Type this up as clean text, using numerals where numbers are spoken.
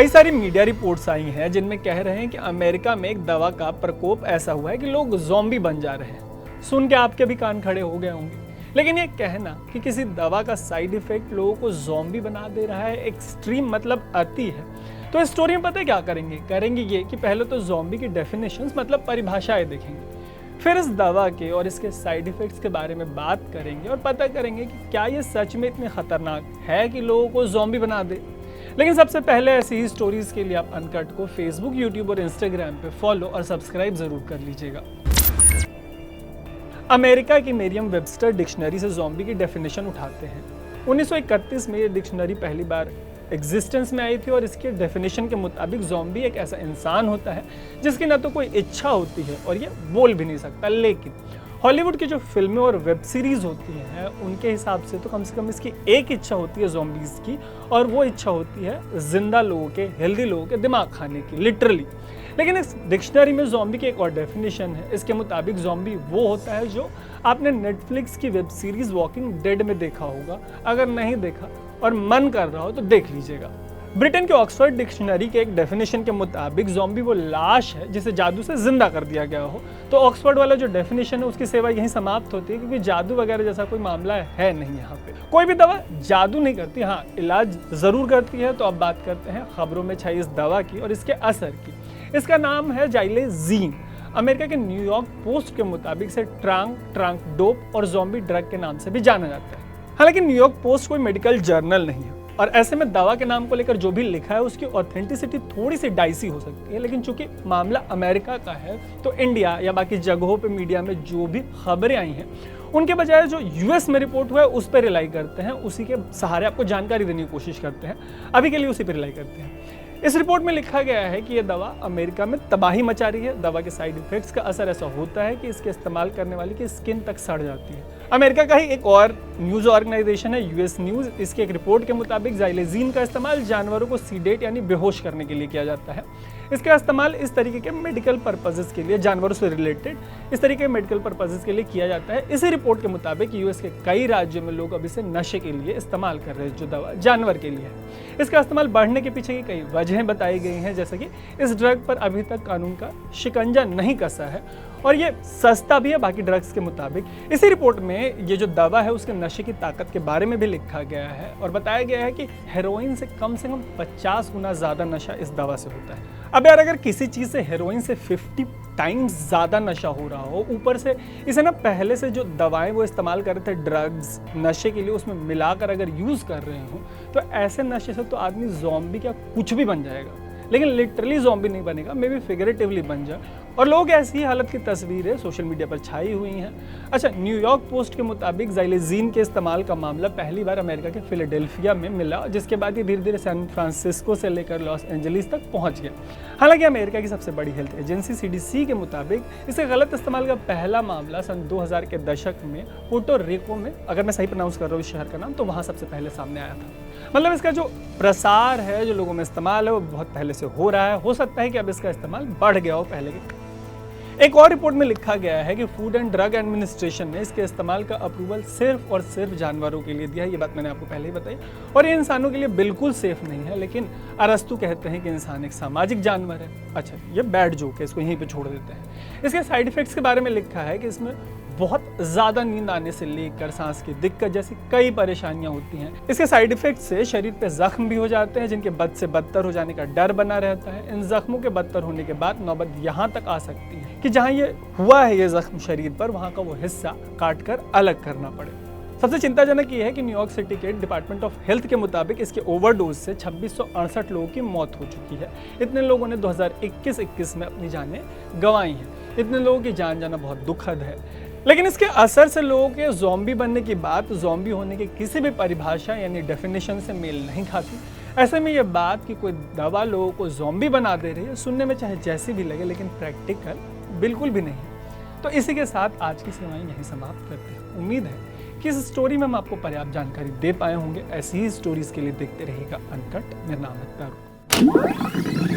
कई सारी media reports आई हैं जिनमें कह रहे हैं कि अमेरिका में एक दवा का प्रकोप ऐसा हुआ है कि लोग ज़ॉम्बी बन जा रहे हैं। सुन के आपके भी कान खड़े हो गए होंगे। लेकिन ये कहना कि किसी दवा का साइड इफेक्ट लोगों को ज़ॉम्बी बना दे रहा है एक्सट्रीम मतलब अति है। तो इस स्टोरी में पता है क्या करेंगे ये कि पहले तो ज़ॉम्बी की डेफिनेशंस मतलब परिभाषाएं देखेंगे, फिर इस दवा के और इसके साइड इफेक्ट्स के बारे में बात करेंगे और पता करेंगे कि क्या ये सच में इतने खतरनाक है कि लोगों को ज़ॉम्बी बना दे। लेकिन सबसे पहले ऐसी ही स्टोरीज के लिए आप अनकट को फेसबुक, यूट्यूब और इंस्टाग्राम पे फॉलो और सब्सक्राइब जरूर कर लीजिएगा। अमेरिका की मेरियम वेबस्टर डिक्शनरी से ज़ॉम्बी की डेफिनेशन उठाते हैं। 1931 में ये डिक्शनरी पहली बार एग्जिस्टेंस में आई थी और इसके डेफिनेशन के मुताबिक ज़ॉम्बी एक ऐसा इंसान होता है जिसकी न तो कोई इच्छा होती है और ये बोल भी नहीं सकता। लेकिन हॉलीवुड की जो फिल्में और वेब सीरीज़ होती हैं उनके हिसाब से कम इसकी एक इच्छा होती है ज़ॉम्बीज़ की, और वो इच्छा होती है जिंदा लोगों के, हेल्दी लोगों के दिमाग खाने की, लिटरली। लेकिन इस डिक्शनरी में ज़ॉम्बी की एक और डेफिनेशन है। इसके मुताबिक ज़ॉम्बी वो होता है जो आपने नेटफ्लिक्स की वेब सीरीज़ वॉकिंग डेड में देखा होगा। अगर नहीं देखा और मन कर रहा हो तो देख लीजिएगा। ब्रिटेन के ऑक्सफोर्ड डिक्शनरी के एक डेफिनेशन के मुताबिक ज़ॉम्बी वो लाश है जिसे जादू से जिंदा कर दिया गया हो। तो ऑक्सफोर्ड वाला जो डेफिनेशन है उसकी सेवा यहीं समाप्त होती है, क्योंकि जादू वगैरह जैसा कोई मामला है नहीं यहाँ पे। कोई भी दवा जादू नहीं करती, हाँ इलाज जरूर करती है। तो अब बात करते हैं खबरों में छाई इस दवा की और इसके असर की। इसका नाम है जाइलेजीन। अमेरिका के न्यूयॉर्क पोस्ट के मुताबिक इसे ट्रांक डोप और ज़ॉम्बी ड्रग के नाम से भी जाना जाता है। हालांकि न्यूयॉर्क पोस्ट कोई मेडिकल जर्नल नहीं है और ऐसे में दवा के नाम को लेकर जो भी लिखा है उसकी ऑथेंटिसिटी थोड़ी सी डाइसी हो सकती है। लेकिन चूंकि मामला अमेरिका का है तो इंडिया या बाकी जगहों पे मीडिया में जो भी खबरें आई हैं उनके बजाय जो यूएस में रिपोर्ट हुआ है उस पर रिलाई करते हैं, उसी के सहारे आपको जानकारी देने की कोशिश करते हैं। अभी के लिए उसी पर रिलाई करते हैं। इस रिपोर्ट में लिखा गया है कि यह दवा अमेरिका में तबाही मचा रही है। दवा के साइड इफेक्ट्स का असर ऐसा होता है कि इसके इस्तेमाल करने वाले की स्किन तक सड़ जाती है। अमेरिका का ही एक और न्यूज़ ऑर्गेनाइजेशन है यूएस न्यूज़। इसकी एक रिपोर्ट के मुताबिक जाइलेजीन का इस्तेमाल जानवरों को सीडेट यानी बेहोश करने के लिए किया जाता है। इसका इस्तेमाल इस तरीके के मेडिकल पर्पसेस के लिए, जानवरों से रिलेटेड इस तरीके के मेडिकल पर्पसेस के लिए किया जाता है। इसी रिपोर्ट के मुताबिक यूएस के कई राज्यों में लोग अब इसे नशे के लिए इस्तेमाल कर रहे हैं, जो दवा जानवर के लिए है। इसका इस्तेमाल बढ़ने के पीछे की कई वजहें बताई गई हैं, जैसे कि इस ड्रग पर अभी तक कानून का शिकंजा नहीं कसा है और ये सस्ता भी है बाकी ड्रग्स के मुताबिक। इसी रिपोर्ट में ये जो दवा है उसके नशे की ताकत के बारे में भी लिखा गया है और बताया गया है कि हेरोइन से कम 50 गुना ज़्यादा नशा इस दवा से होता है। अब यार अगर किसी चीज़ से हेरोइन से 50 टाइम्स ज़्यादा नशा हो रहा हो, ऊपर से इसे ना पहले से जो दवाएं वो इस्तेमाल कर रहे थे ड्रग्स नशे के लिए उसमें मिलाकर अगर यूज़ कर रहे हो, तो ऐसे नशे से तो आदमी ज़ॉम्बी क्या कुछ भी बन जाएगा। लेकिन लिटरली ज़ॉम्बी नहीं बनेगा, मे बी फिगरेटिवली बन जाए। और लोग ऐसी ही हालत की तस्वीरें सोशल मीडिया पर छाई हुई हैं। अच्छा, न्यूयॉर्क पोस्ट के मुताबिक जाइलेजीन के इस्तेमाल का मामला पहली बार अमेरिका के फिलाडेल्फिया में मिला, जिसके बाद ये धीरे धीरे सैन फ्रांसिस्को से लेकर लॉस एंजलिस तक पहुंच गया। हालांकि अमेरिका की सबसे बड़ी हेल्थ एजेंसी CDC के मुताबिक इसके गलत इस्तेमाल का पहला मामला सन 2000 के दशक में पुर्टो रिको में, अगर मैं सही प्रोनाउंस कर रहा हूँ इस शहर का नाम, तो वहाँ सबसे पहले सामने आया था। मतलब इसका जो प्रसार है, जो लोगों में इस्तेमाल है, वो बहुत पहले से हो रहा है। हो सकता है कि अब इसका इस्तेमाल बढ़ गया हो पहले के। एक और रिपोर्ट में लिखा गया है कि फूड एंड ड्रग एडमिनिस्ट्रेशन ने इसके इस्तेमाल का अप्रूवल सिर्फ और सिर्फ जानवरों के लिए दिया है। ये बात मैंने आपको पहले ही बताई और ये इंसानों के लिए बिल्कुल सेफ नहीं है। लेकिन अरस्तु कहते हैं कि इंसान एक सामाजिक जानवर है। अच्छा, ये बैड जोक है, इसको यहीं पे छोड़ देते हैं। इसके साइड इफेक्ट्स के बारे में लिखा है कि इसमें बहुत ज़्यादा नींद आने से लेकर सांस की दिक्कत जैसी कई परेशानियां होती हैं। इसके साइड इफेक्ट से शरीर पे जख्म भी हो जाते हैं, जिनके बद से बदतर हो जाने का डर बना रहता है। इन जख्मों के बदतर होने के बाद नौबत यहाँ तक आ सकती है कि जहाँ ये हुआ है ये जख्म शरीर पर, वहाँ का वो हिस्सा काट कर अलग करना पड़े। सबसे चिंताजनक ये है कि न्यूयॉर्क सिटी के डिपार्टमेंट ऑफ हेल्थ के मुताबिक इसके ओवरडोज से 2668 लोगों की मौत हो चुकी है। इतने लोगों ने 2021 में अपनी जानें गंवाई हैं। इतने लोगों की जान जाना बहुत दुखद है। लेकिन इसके असर से लोगों के ज़ॉम्बी बनने की बात ज़ॉम्बी होने की किसी भी परिभाषा यानी डेफिनेशन से मेल नहीं खाती। ऐसे में ये बात कि कोई दवा लोगों को ज़ॉम्बी बना दे रही है, सुनने में चाहे जैसी भी लगे लेकिन प्रैक्टिकल बिल्कुल भी नहीं। तो इसी के साथ आज की सेवाएं यहीं समाप्त करते हैं। उम्मीद है कि इस स्टोरी में हम आपको पर्याप्त जानकारी दे पाए होंगे। ऐसी ही स्टोरीज के लिए देखते रहिएगा अनकट। मेरा नाम है तारू।